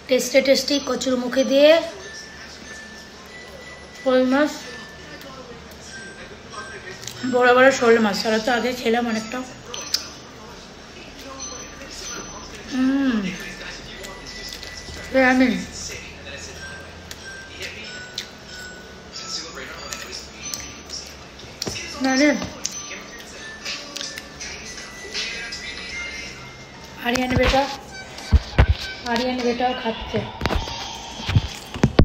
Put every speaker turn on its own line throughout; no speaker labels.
Tasty tasty কচুর মুখে দিয়ে শোল মাছ, বড় বড় শোল মাছ। আর তো আগে খেলাম অনেকটা। আমি মানে আরিয়ান বেটাও খাচ্ছে,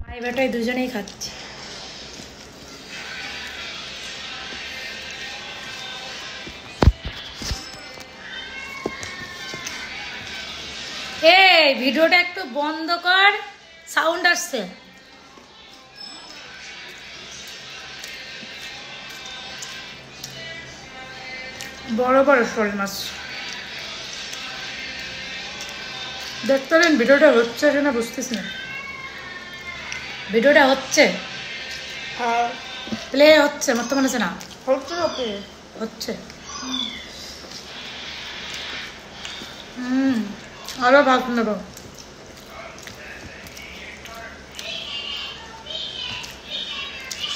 মাই বেটাই দুজনেই খাচ্ছে। এই ভিডিওটা একটু বন্ধ কর, সাউন্ড আসছে। বড় বড় শোল মাছ দেখতে পারেন। ভিডিওটা হচ্ছে কিনা বুঝতেছি না। ভিডিওটা হচ্ছে, প্লে হচ্ছে, আমার তো মনে হচ্ছে না হচ্ছে। আরো ভাগ নেব।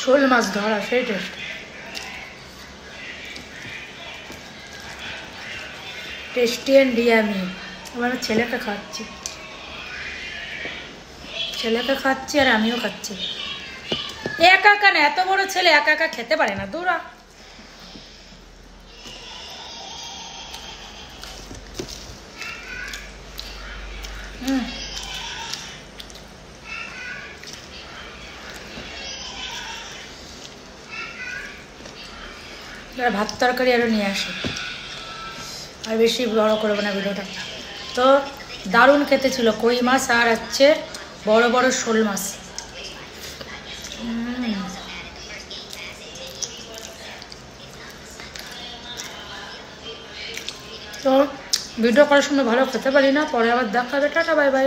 শোল মাছ ধরা সেই টেস্ট। Tasty and yummy. আমার ছেলেকে খাচ্ছি আর আমিও খাচ্ছি। একা একা না, এত বড় ছেলে একা একা খেতে পারে না। দূরা ভাত তরকারি আরও নিয়ে আসে। আর বেশি বড় করবো না ভিডিওটা। তো দারুণ খেতে ছিল কই মাছ আর হচ্ছে বড় বড় শোল মাছ। তো ভিডিও করার সময় ভালো খেতে পারি না, পরে আবার দেখা হবে। Tata bye bye.